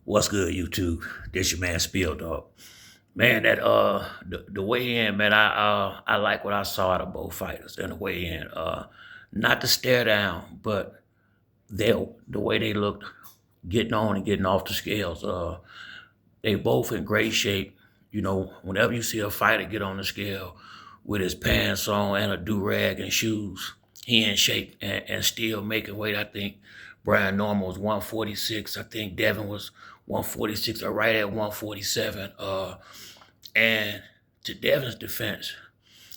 What's good, YouTube? This your man Spill Dog. Man, that the way in, man, I like what I saw out of both fighters in the way in. Not to stare down, but the way they looked getting on and getting off the scales. They both in great shape. You know, whenever you see a fighter get on the scale with his pants on and a do-rag and shoes, he in shape and still making weight. I think Brian Norman was 146. I think Devin was 146 or right at 147. And to Devin's defense,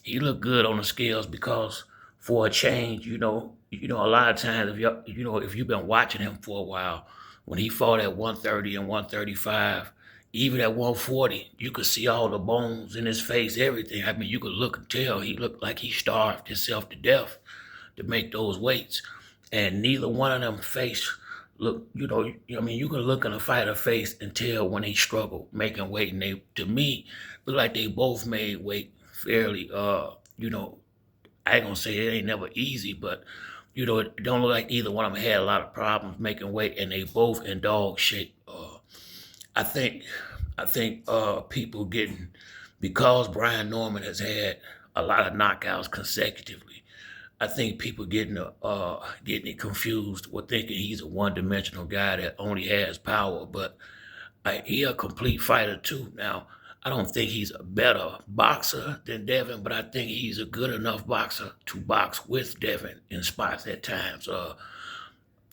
he looked good on the scales because for a change, a lot of times if you've been watching him for a while, when he fought at 130 and 135, even at 140, you could see all the bones in his face, everything. I mean, you could look and tell he looked like he starved himself to death to make those weights. And neither one of them face look, I mean, you can look in a fighter face and tell when they struggle making weight. And they, to me, look like they both made weight fairly, I ain't gonna say it ain't never easy, but it don't look like either one of them had a lot of problems making weight, and they both in dog shape. I think people getting because Brian Norman has had a lot of knockouts consecutively. I think people getting it confused with thinking he's a one-dimensional guy that only has power, but he a complete fighter too. Now, I don't think he's a better boxer than Devin, but I think he's a good enough boxer to box with Devin in spots at times.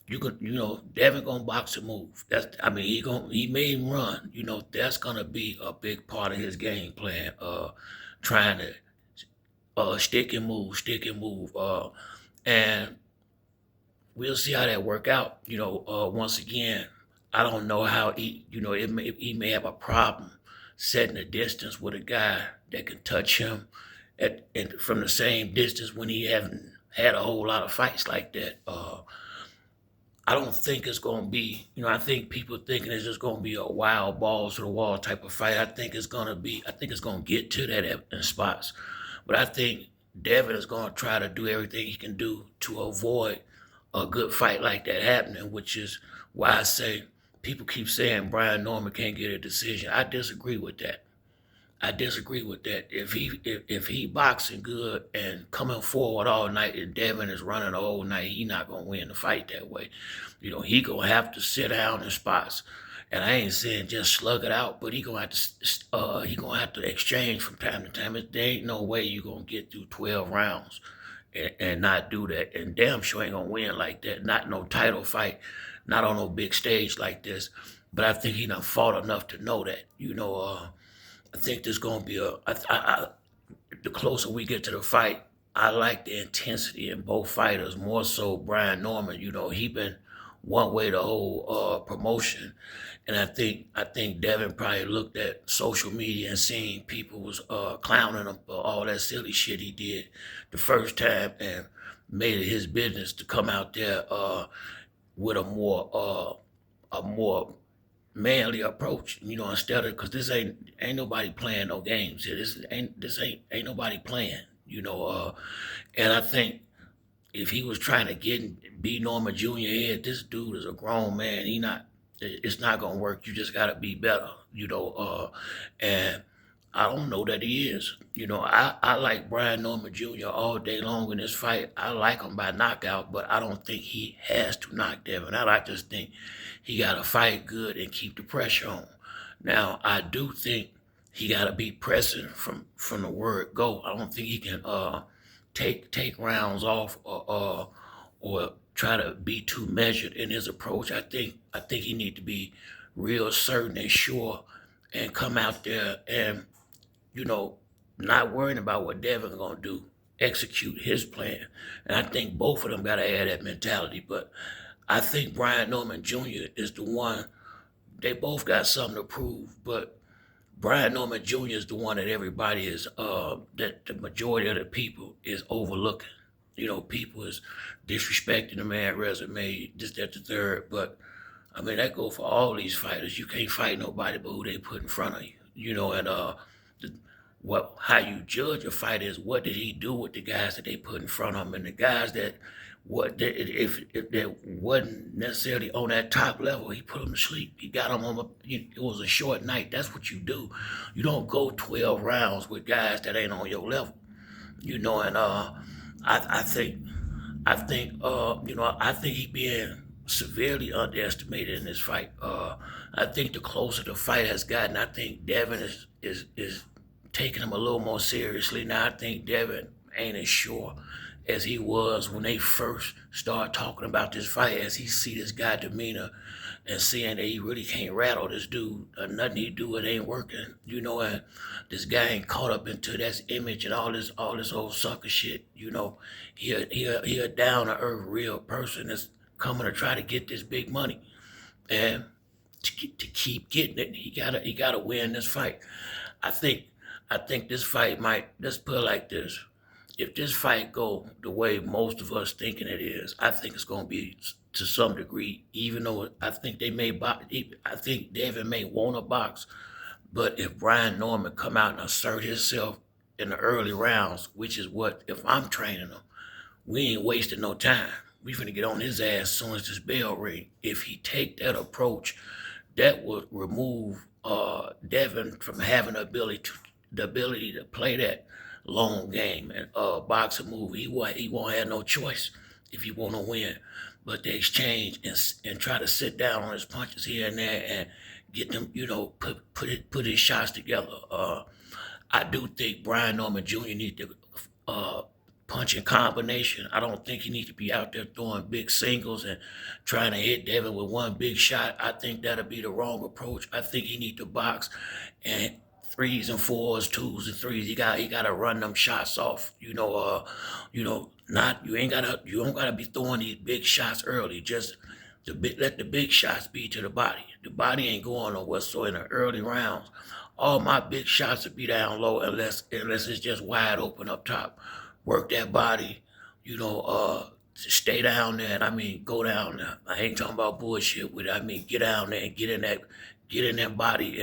Devin gonna box and move. I mean, he made him run. That's gonna be a big part of his game plan. Trying to stick and move. And we'll see how that work out. Once again, I don't know how he may have a problem setting a distance with a guy that can touch him and from the same distance when he haven't had a whole lot of fights like that. I don't think it's going to be, I think people thinking it's just going to be a wild balls to the wall type of fight. I think it's going to get to that in spots. But I think Devin is going to try to do everything he can do to avoid a good fight like that happening, which is why I say people keep saying Brian Norman can't get a decision. I disagree with that. I disagree with that. If he boxing good and coming forward all night and Devin is running the whole night, he not gonna win the fight that way. He gonna have to sit down in spots. And I ain't saying just slug it out, but he gonna have to exchange from time to time. There ain't no way you gonna get through 12 rounds and not do that. And damn sure ain't gonna win like that. Not no title fight, not on no big stage like this. But I think he done fought enough to know that. I think there's gonna be the closer we get to the fight, I like the intensity in both fighters. More so Brian Norman. He been one way the whole promotion, and I think Devin probably looked at social media and seen people was clowning him for all that silly shit he did the first time, and made it his business to come out there with a more manly approach, instead of because this ain't nobody playing no games here. This ain't nobody playing, and I think if he was trying to be Norma Jr. head, this dude is a grown man. It's not gonna work. You just gotta be better, and I don't know that he is. I like Brian Norman Jr. all day long in this fight. I like him by knockout, but I don't think he has to knock Devin out. I just think he got to fight good and keep the pressure on. Now, I do think he got to be pressing from the word go. I don't think he can take rounds off or try to be too measured in his approach. I think he need to be real certain and sure and come out there and not worrying about what Devin gonna do, execute his plan. And I think both of them gotta have that mentality. But I think Brian Norman Jr. is the one. They both got something to prove, but Brian Norman Jr. is the one that everybody is that the majority of the people is overlooking. People is disrespecting the man resume, this, that, the third. But I mean that go for all these fighters. You can't fight nobody but who they put in front of you. And how you judge a fighter is what did he do with the guys that they put in front of him, and the guys that if that wasn't necessarily on that top level, he put him to sleep. He got him on. It was a short night. That's what you do. You don't go 12 rounds with guys that ain't on your level. And I think I think he being severely underestimated in this fight. I think the closer the fight has gotten, I think Devin is taking him a little more seriously now. I think Devin ain't as sure as he was when they first started talking about this fight, as he see this guy demeanor and seeing that he really can't rattle this dude. Nothing he do, it ain't working. And this guy ain't caught up into that image and all this old sucker shit. He a down to earth real person that's coming to try to get this big money. And to keep getting it, he gotta win this fight. I think I think this fight might, let's put it like this. If this fight go the way most of us thinking it is, I think it's going to be to some degree. Even though I think they may box, I think Devin may want to box, but if Brian Norman come out and assert himself in the early rounds, which is what, if I'm training him, we ain't wasting no time. We finna get on his ass as soon as this bell ring. If he take that approach, that would remove Devin from having the ability to play that long game and boxing move. He won't have no choice if he want to win, but to exchange and try to sit down on his punches here and there and get them, put his shots together. I do think Brian Norman Jr. need to punch in combination. I don't think he needs to be out there throwing big singles and trying to hit Devin with one big shot. I think that'll be the wrong approach. I think he need to box and threes and fours, twos and threes. He got to run them shots off. Not you don't gotta be throwing these big shots early. Just let the big shots be to the body. The body ain't going nowhere. So in the early rounds, all my big shots will be down low unless it's just wide open up top. Work that body, stay down there. And I mean, go down there. I ain't talking about bullshit with it. I mean, get down there and get in that body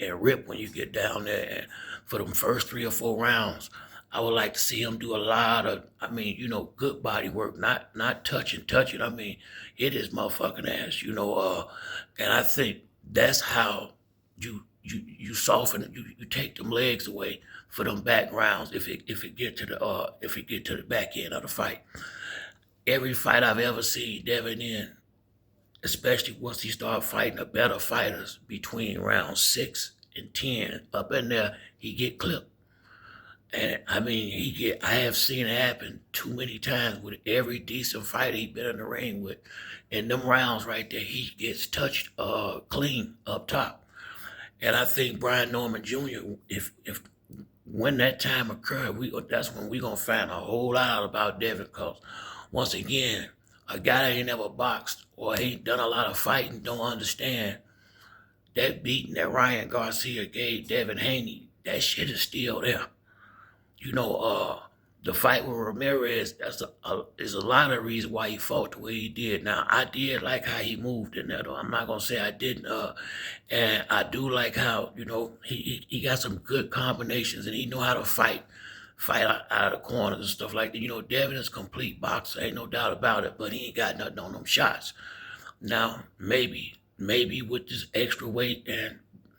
and rip when you get down there. And for them first 3 or 4 rounds, I would like to see him do a lot of, good body work, not touching. I mean, hit his motherfucking ass, and I think that's how you soften, you take them legs away for them back rounds if it get to the back end of the fight. Every fight I've ever seen Devin in, especially once he started fighting the better fighters between round 6 and 10, up in there, he get clipped. And I mean, I have seen it happen too many times with every decent fighter he been in the ring with. In them rounds right there, he gets touched clean up top. And I think Brian Norman Jr., if when that time occurred, that's when we gonna find a whole lot out about Devin. Cause once again, a guy that ain't never boxed or ain't done a lot of fighting don't understand that beating that Ryan Garcia gave Devin Haney. That shit is still there. The fight with Ramirez, is a lot of reasons why he fought the way he did. Now, I did like how he moved in there, though. I'm not gonna say I didn't. And I do like how, he got some good combinations and he know how to fight out of the corners and stuff like that. Devin is a complete boxer, ain't no doubt about it, but he ain't got nothing on them shots. Now, maybe with this extra weight and,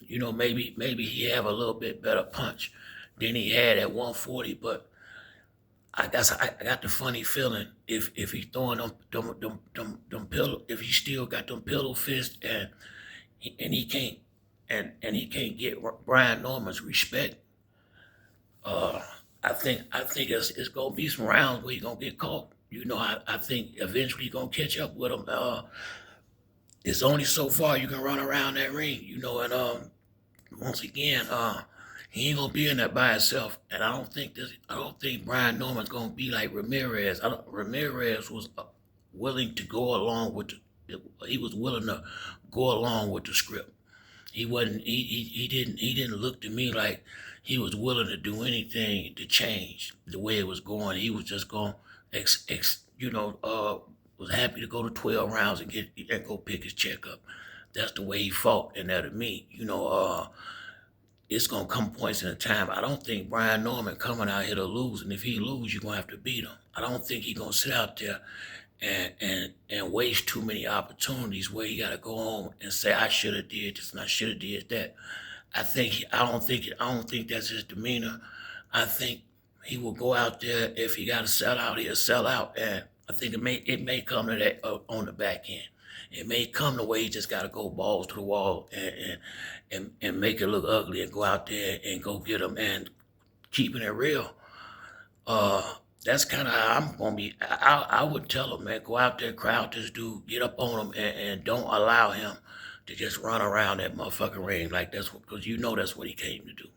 maybe he have a little bit better punch than he had at 140, but I got the funny feeling if he throwing them pillow, if he still got them pillow fists and he can't he can't get Brian Norman's respect. uh I think it's gonna be some rounds where he gonna get caught. I think eventually he gonna catch up with him. It's only so far you can run around that ring, and once again, he ain't gonna be in there by himself. And I don't think Brian Norman's gonna be like Ramirez. Ramirez was willing to go along with he was willing to go along with the script. He wasn't he didn't look to me like he was willing to do anything to change the way it was going. He was just going was happy to go to 12 rounds and go pick his check up. That's the way he fought, and that to me, it's gonna come points in a time. I don't think Brian Norman coming out here to lose, and if he lose, you're gonna have to beat him. I don't think he's gonna sit out there and waste too many opportunities where he gotta go home and say I should have did this and I should have did that. I don't think that's his demeanor. I think he will go out there if he got to sell out, he'll sell out, and I think it may come to that on the back end. It may come the way he just got to go balls to the wall and make it look ugly and go out there and go get him and keeping it real. Uh, that's kind of how I'm gonna be. I would tell him, man, go out there, crowd this dude, get up on him, and don't allow him to just run around that motherfucking ring like that's because you know that's what he came to do.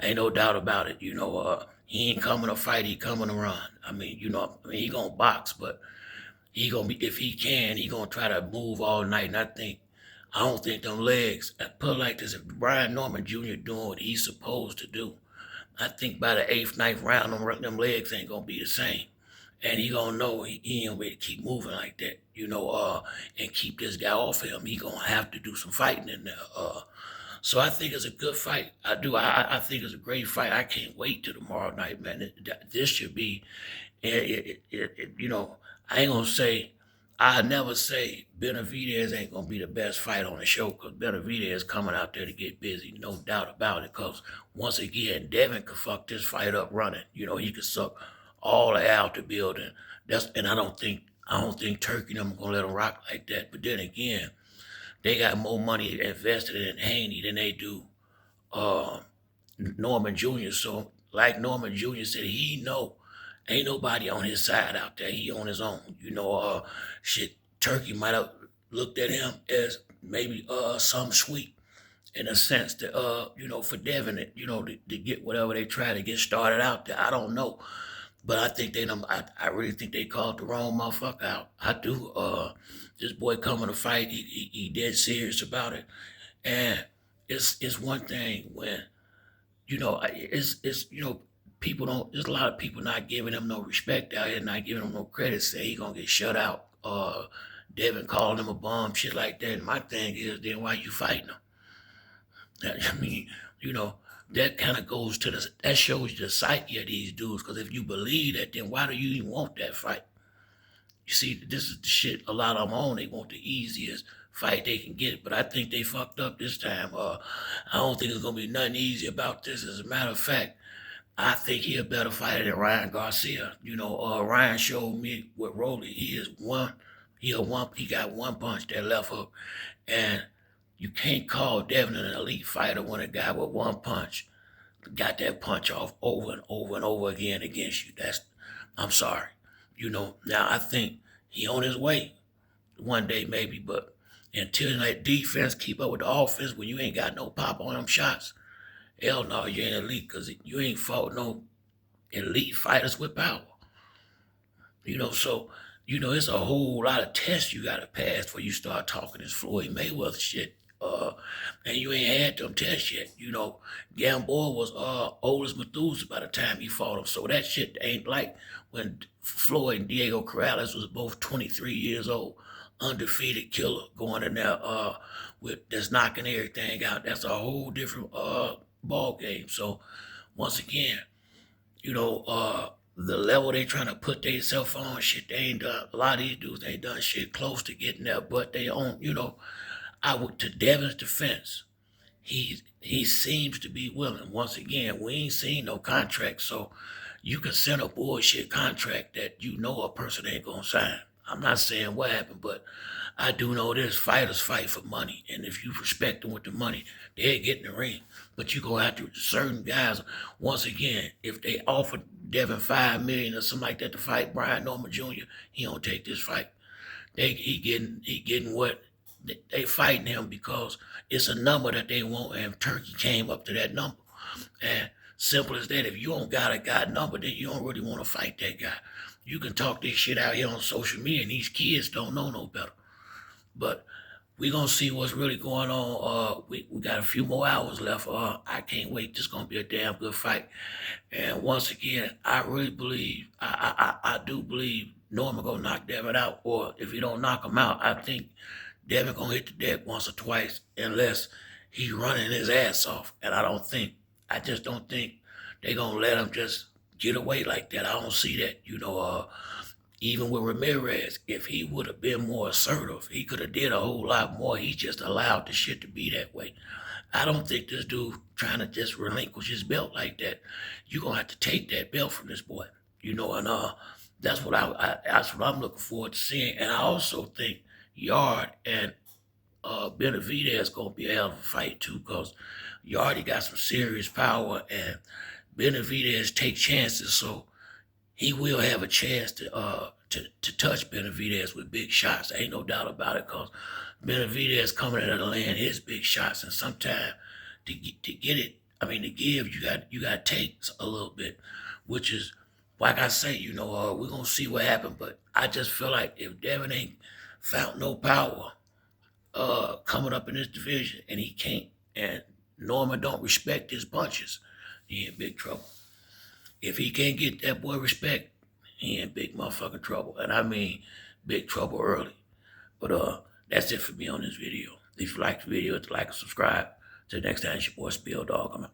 Ain't no doubt about it. He ain't coming to fight, he coming to run. He gonna box, but he gonna be if he can, he gonna try to move all night. And I don't think them legs. I put it like this: if Brian Norman Jr. doing what he's supposed to do, I think by the eighth, ninth round, them legs ain't gonna be the same. And he gonna know he ain't ready to keep moving like that, and keep this guy off of him. He gonna have to do some fighting in there. So I think it's a good fight. I do. I think it's a great fight. I can't wait till tomorrow night, man. This should be, I ain't gonna say, I never say Benavidez ain't gonna be the best fight on the show because Benavidez coming out there to get busy, no doubt about it. Because once again, Devin could fuck this fight up running. He could suck all the air out the building. And I don't think Turkey and them gonna let him rock like that. But then again, they got more money invested in Haney than they do uh, Norman Jr. So, like Norman Jr. said, he know ain't nobody on his side out there. He on his own. Shit. Turkey might have looked at him as maybe some sweet in a sense that for Devin, to get whatever they try to get started out there. I don't know. But I think they done, I really think they called the wrong motherfucker out. I do. This boy coming to fight, he dead serious about it. And it's one thing when, it's people don't, there's a lot of people not giving him no respect out here, not giving him no credit, say he gonna get shut out. Devin calling him a bum, shit like that. And my thing is, then why you fighting him? I mean, you know, that kind of goes to that shows you the psyche of these dudes. Because if you believe that, then why do you even want that fight? You see, this is the shit a lot of them on. They want the easiest fight they can get. But I think they fucked up this time. I don't think there's going to be nothing easy about this. As a matter of fact, I think he a better fighter than Ryan Garcia. Ryan showed me with Rolly. He got one punch, that left hook. And you can't call Devin an elite fighter when a guy with one punch got that punch off over and over and over again against you. I'm sorry. Now I think he on his way one day maybe, but until that defense keep up with the offense when you ain't got no pop on them shots, hell no, you ain't elite because you ain't fought no elite fighters with power. So, it's a whole lot of tests you gotta pass before you start talking this Floyd Mayweather shit. And you ain't had them tests yet. Gamboa was old as Methuselah by the time he fought him. So that shit ain't like when Floyd and Diego Corrales was both 23 years old, undefeated killer going in there with that's knocking everything out. That's a whole different ball game. So once again, the level they trying to put themselves on, shit, they ain't done. A lot of these dudes ain't done shit close to getting there, but they own, I would, to Devin's defense, he seems to be willing. Once again, we ain't seen no contract, so you can send a bullshit contract that a person ain't gonna sign. I'm not saying what happened, but I do know this: fighters fight for money, and if you respect them with the money, they'll get in the ring. But you gonna have to certain guys. Once again, if they offer Devin $5 million or something like that to fight Brian Norman Jr., he don't take this fight. He getting what they fighting him because it's a number that they want, and Turkey came up to that number. And simple as that. If you don't got a guy number, then you don't really want to fight that guy. You can talk this shit out here on social media, and these kids don't know no better. But we gonna see what's really going on. We got a few more hours left. I can't wait. This gonna be a damn good fight. And once again, I really believe, I do believe Norman gonna knock Devin out. Or if he don't knock him out, I think Devin gonna hit the deck once or twice, unless he's running his ass off. And I just don't think they gonna let him just get away like that. I don't see that. Even with Ramirez, if he would have been more assertive, he could have did a whole lot more. He just allowed the shit to be that way. I don't think this dude trying to just relinquish his belt like that. You're gonna have to take that belt from this boy. And that's what I'm looking forward to seeing. And I also think Yard and Benavidez gonna be a hell of a fight too, because Yardy got some serious power and Benavidez take chances, so he will have a chance to touch Benavidez with big shots. Ain't no doubt about it, because Benavidez coming in and laying his big shots, and sometimes to get it, to give, you got to take a little bit, which is like I say, we're gonna see what happens. But I just feel like if Devin ain't found no power coming up in this division, and he can't, and Norman don't respect his punches, he in big trouble. If he can't get that boy respect, he in big motherfucking trouble. And I mean big trouble early. But that's it for me on this video. If you like the video, hit the like and subscribe. Till next time, it's your boy Spill Dog. I'm out.